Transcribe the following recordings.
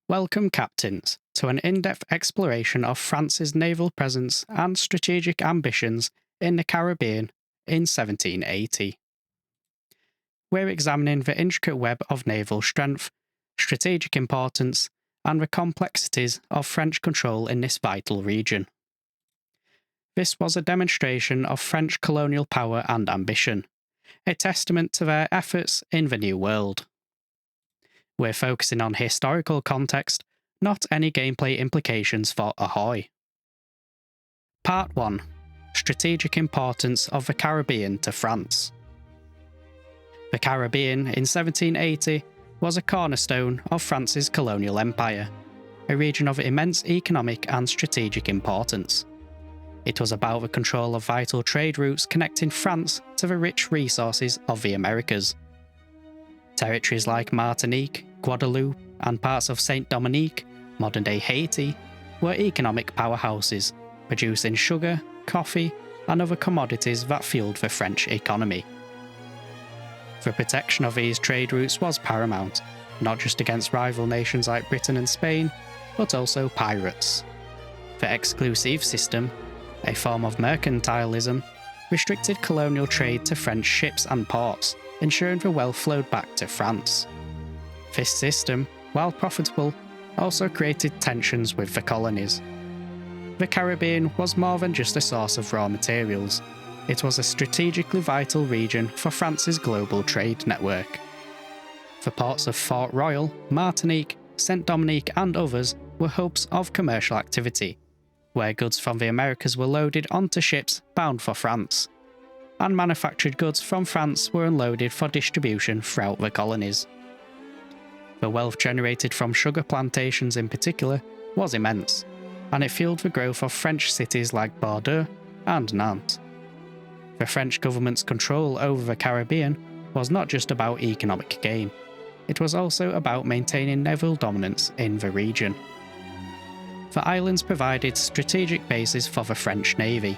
Welcome, captains, to an in-depth exploration of France's naval presence and strategic ambitions in the Caribbean in 1780. We're examining the intricate web of naval strength, strategic importance, and the complexities of French control in this vital region. This was a demonstration of French colonial power and ambition, a testament to their efforts in the New World. We're focusing on historical context, not any gameplay implications for Ahoy. Part 1. Strategic importance of the Caribbean to France. The Caribbean in 1780 was a cornerstone of France's colonial empire, a region of immense economic and strategic importance. It was about the control of vital trade routes connecting France to the rich resources of the Americas. Territories like Martinique, Guadeloupe, and parts of Saint-Dominique, modern-day Haiti, were economic powerhouses, producing sugar, coffee, and other commodities that fueled the French economy. The protection of these trade routes was paramount, not just against rival nations like Britain and Spain, but also pirates. The exclusive system, a form of mercantilism, restricted colonial trade to French ships and ports, ensuring the wealth flowed back to France. This system, while profitable, also created tensions with the colonies. The Caribbean was more than just a source of raw materials. It was a strategically vital region for France's global trade network. The ports of Fort Royal, Martinique, Saint-Dominique and others were hubs of commercial activity, where goods from the Americas were loaded onto ships bound for France, and manufactured goods from France were unloaded for distribution throughout the colonies. The wealth generated from sugar plantations in particular was immense, and it fueled the growth of French cities like Bordeaux and Nantes. The French government's control over the Caribbean was not just about economic gain, it was also about maintaining naval dominance in the region. The islands provided strategic bases for the French Navy,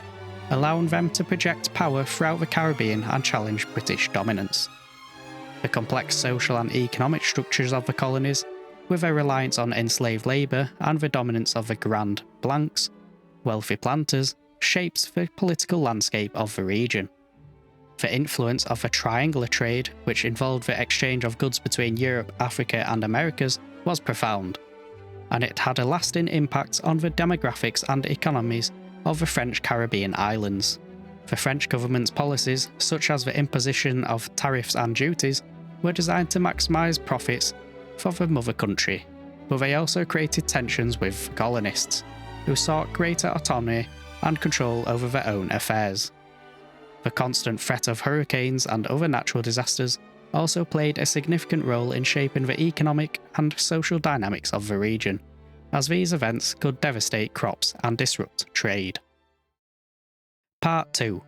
allowing them to project power throughout the Caribbean and challenge British dominance. The complex social and economic structures of the colonies, with their reliance on enslaved labour and the dominance of the Grand Blancs, wealthy planters, shapes the political landscape of the region. The influence of the triangular trade, which involved the exchange of goods between Europe, Africa and Americas, was profound, and it had a lasting impact on the demographics and economies of the French Caribbean islands. The French government's policies, such as the imposition of tariffs and duties, were designed to maximise profits for the mother country, but they also created tensions with colonists, who sought greater autonomy and control over their own affairs. The constant threat of hurricanes and other natural disasters also played a significant role in shaping the economic and social dynamics of the region, as these events could devastate crops and disrupt trade. Part 2.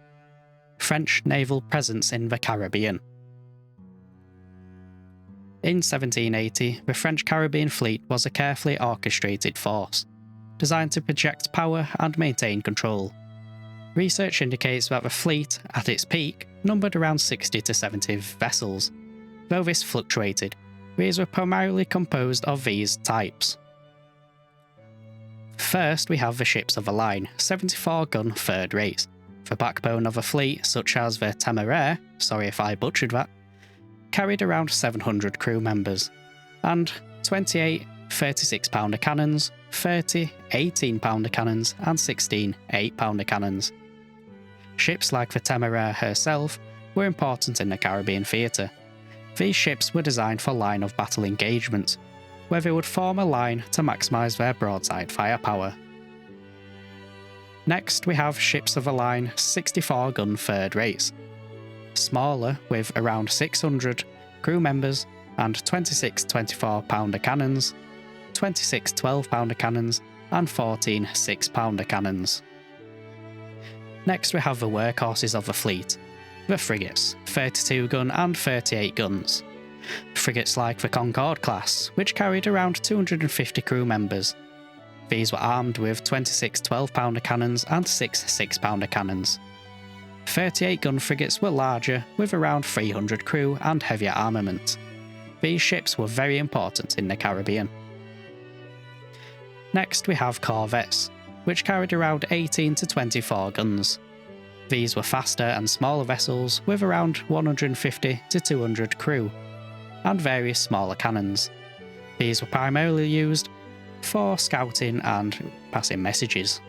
French naval presence in the Caribbean. In 1780, the French Caribbean fleet was a carefully orchestrated force, designed to project power and maintain control. Research indicates that the fleet, at its peak, numbered around 60 to 70 vessels. Though this fluctuated, these were primarily composed of these types. First, we have the ships of the line, 74-gun third rates. The backbone of a fleet, such as the Téméraire, sorry if I butchered that, carried around 700 crew members, and 28 36-pounder cannons, 30 18-pounder cannons, and 16 8-pounder cannons. Ships like the Téméraire herself were important in the Caribbean theatre. These ships were designed for line-of-battle engagement, where they would form a line to maximise their broadside firepower. Next, we have ships of the line 64-gun third rates, smaller with around 600 crew members and 26 24-pounder cannons, 26 12-pounder cannons, and 14 6-pounder cannons. Next, we have the workhorses of the fleet, the frigates, 32-gun and 38 guns. Frigates like the Concorde class, which carried around 250 crew members. These were armed with 26 12-pounder cannons and 6 6-pounder cannons. 38-gun frigates were larger, with around 300 crew and heavier armament. These ships were very important in the Caribbean. Next we have corvettes, which carried around 18 to 24 guns. These were faster and smaller vessels with around 150 to 200 crew, and various smaller cannons. These were primarily used for scouting and passing messages.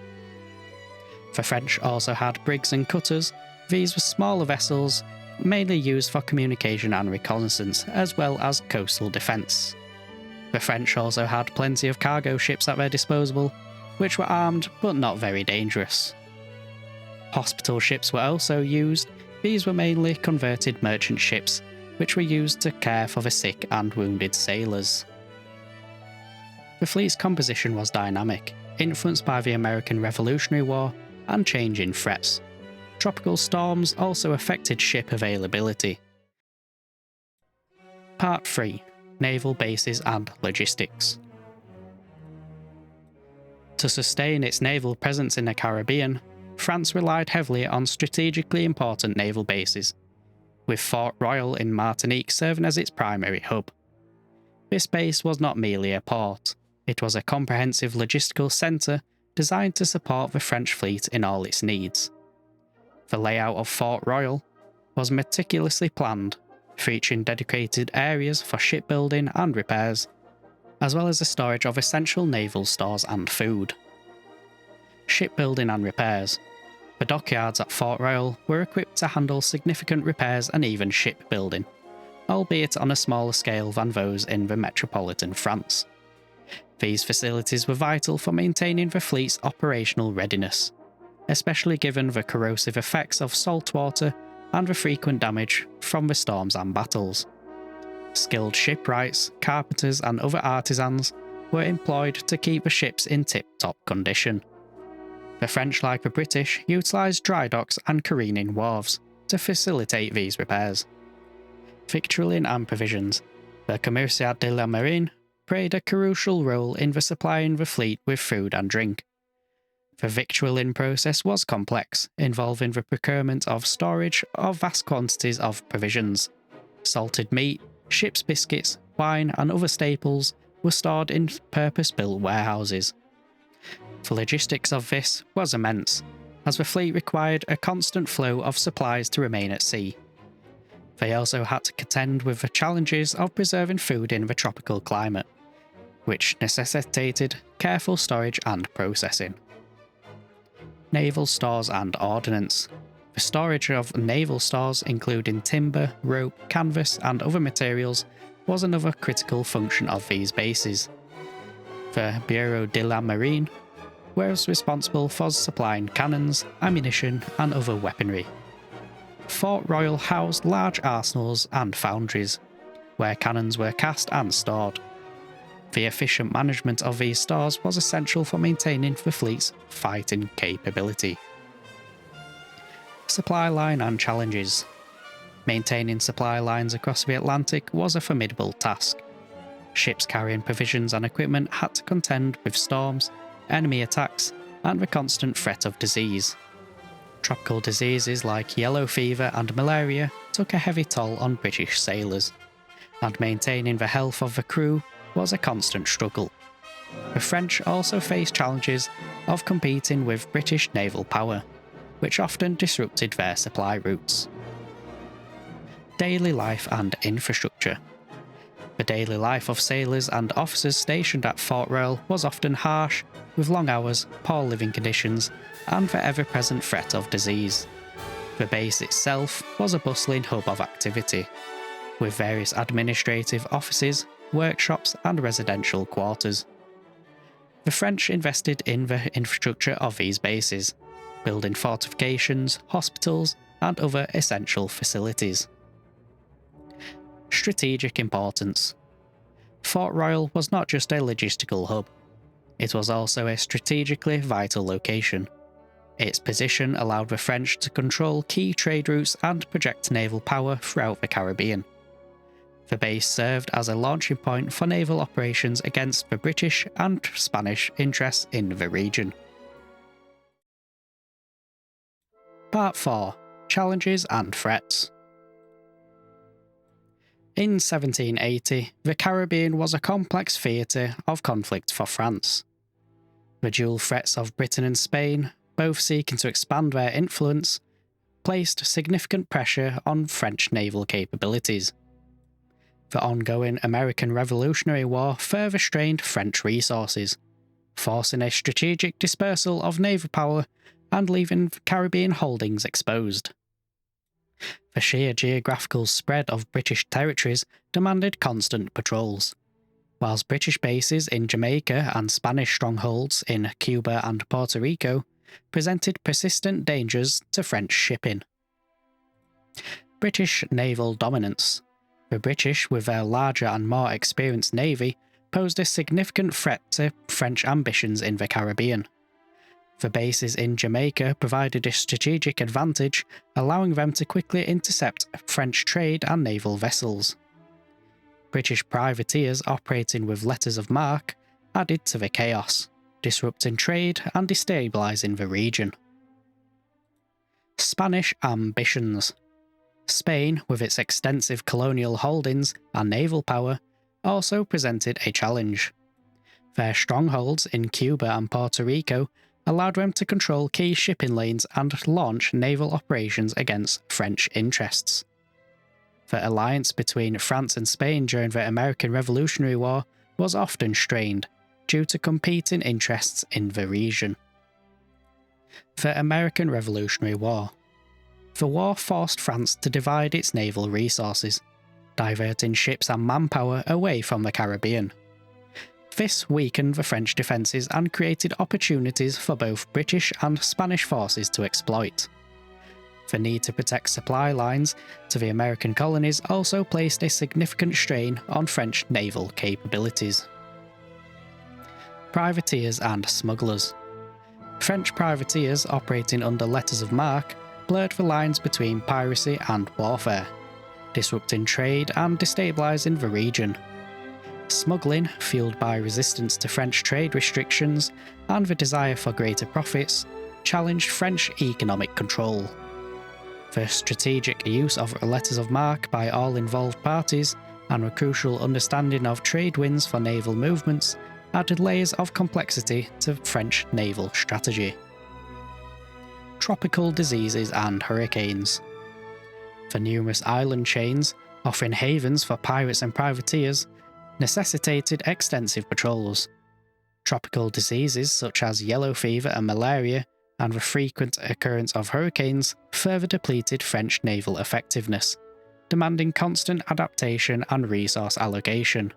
The French also had brigs and cutters. These were smaller vessels, mainly used for communication and reconnaissance, as well as coastal defence. The French also had plenty of cargo ships at their disposal, which were armed but not very dangerous. Hospital ships were also used. These were mainly converted merchant ships, which were used to care for the sick and wounded sailors. The fleet's composition was dynamic, influenced by the American Revolutionary War and changing threats. Tropical storms also affected ship availability. Part 3. Naval bases and logistics. To sustain its naval presence in the Caribbean, France relied heavily on strategically important naval bases, with Fort Royal in Martinique serving as its primary hub. This base was not merely a port, it was a comprehensive logistical centre designed to support the French fleet in all its needs. The layout of Fort Royal was meticulously planned, featuring dedicated areas for shipbuilding and repairs, as well as the storage of essential naval stores and food. Shipbuilding and repairs. The dockyards at Fort Royal were equipped to handle significant repairs and even shipbuilding, albeit on a smaller scale than those in the metropolitan France. These facilities were vital for maintaining the fleet's operational readiness, especially given the corrosive effects of salt water and the frequent damage from the storms and battles. Skilled shipwrights, carpenters and other artisans were employed to keep the ships in tip-top condition. The French, like the British, utilised dry docks and careening wharves to facilitate these repairs. Victualing and provisions. The Commissariat de la Marine played a crucial role in supplying the fleet with food and drink. The victualing process was complex, involving the procurement of storage of vast quantities of provisions. Salted meat, ship's biscuits, wine and other staples were stored in purpose-built warehouses. The logistics of this was immense, as the fleet required a constant flow of supplies to remain at sea. They also had to contend with the challenges of preserving food in the tropical climate, which necessitated careful storage and processing. Naval stores and ordnance. The storage of naval stores, including timber, rope, canvas and other materials, was another critical function of these bases. The Bureau de la Marine was responsible for supplying cannons, ammunition and other weaponry. Fort Royal housed large arsenals and foundries, where cannons were cast and stored. The efficient management of these stores was essential for maintaining the fleet's fighting capability. Supply line and challenges. Maintaining supply lines across the Atlantic was a formidable task. Ships carrying provisions and equipment had to contend with storms, enemy attacks, and the constant threat of disease. Tropical diseases like yellow fever and malaria took a heavy toll on British sailors, and maintaining the health of the crew was a constant struggle. The French also faced challenges of competing with British naval power, which often disrupted their supply routes. Daily life and infrastructure. The daily life of sailors and officers stationed at Fort Royal was often harsh, with long hours, poor living conditions, and the ever-present threat of disease. The base itself was a bustling hub of activity, with various administrative offices, workshops and residential quarters. The French invested in the infrastructure of these bases, building fortifications, hospitals and other essential facilities. Strategic importance. Fort Royal was not just a logistical hub, it was also a strategically vital location. Its position allowed the French to control key trade routes and project naval power throughout the Caribbean. The base served as a launching point for naval operations against the British and Spanish interests in the region. Part 4. Challenges and threats. In 1780, the Caribbean was a complex theatre of conflict for France. The dual threats of Britain and Spain, both seeking to expand their influence, placed significant pressure on French naval capabilities. The ongoing American Revolutionary War further strained French resources, forcing a strategic dispersal of naval power and leaving Caribbean holdings exposed. The sheer geographical spread of British territories demanded constant patrols, whilst British bases in Jamaica and Spanish strongholds in Cuba and Puerto Rico presented persistent dangers to French shipping. British naval dominance. The British, with their larger and more experienced navy, posed a significant threat to French ambitions in the Caribbean. The bases in Jamaica provided a strategic advantage, allowing them to quickly intercept French trade and naval vessels. British privateers operating with letters of marque added to the chaos, disrupting trade and destabilising the region. Spanish ambitions. Spain, with its extensive colonial holdings and naval power, also presented a challenge. Their strongholds in Cuba and Puerto Rico allowed them to control key shipping lanes and launch naval operations against French interests. The alliance between France and Spain during the American Revolutionary War was often strained due to competing interests in the region. The American Revolutionary War. The war forced France to divide its naval resources, diverting ships and manpower away from the Caribbean. This weakened the French defences and created opportunities for both British and Spanish forces to exploit. The need to protect supply lines to the American colonies also placed a significant strain on French naval capabilities. Privateers and smugglers. French privateers operating under letters of marque blurred the lines between piracy and warfare, disrupting trade and destabilising the region. Smuggling, fueled by resistance to French trade restrictions and the desire for greater profits, challenged French economic control. The strategic use of letters of marque by all involved parties and a crucial understanding of trade winds for naval movements added layers of complexity to French naval strategy. Tropical diseases and hurricanes. The numerous island chains, offering havens for pirates and privateers, necessitated extensive patrols. Tropical diseases such as yellow fever and malaria, and the frequent occurrence of hurricanes, further depleted French naval effectiveness, demanding constant adaptation and resource allocation.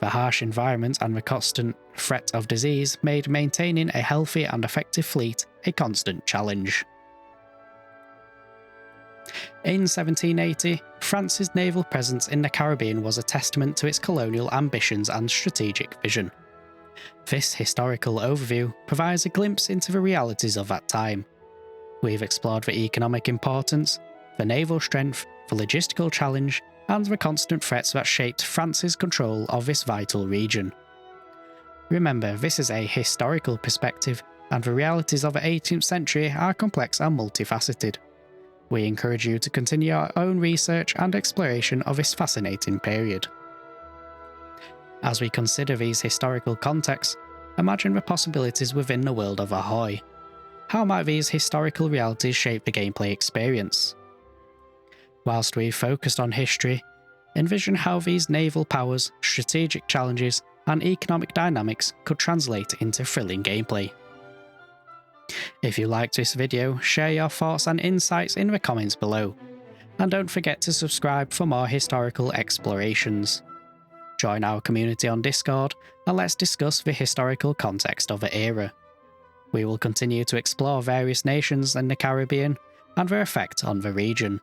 The harsh environment and the constant threat of disease made maintaining a healthy and effective fleet a constant challenge. In 1780, France's naval presence in the Caribbean was a testament to its colonial ambitions and strategic vision. This historical overview provides a glimpse into the realities of that time. We've explored the economic importance, the naval strength, the logistical challenge, and the constant threats that shaped France's control of this vital region. Remember, this is a historical perspective, and the realities of the 18th century are complex and multifaceted. We encourage you to continue your own research and exploration of this fascinating period. As we consider these historical contexts, imagine the possibilities within the world of Ahoy. How might these historical realities shape the gameplay experience? Whilst we've focused on history, envision how these naval powers, strategic challenges, and economic dynamics could translate into thrilling gameplay. If you liked this video, share your thoughts and insights in the comments below, and don't forget to subscribe for more historical explorations. Join our community on Discord, and let's discuss the historical context of the era. We will continue to explore various nations in the Caribbean and their effect on the region.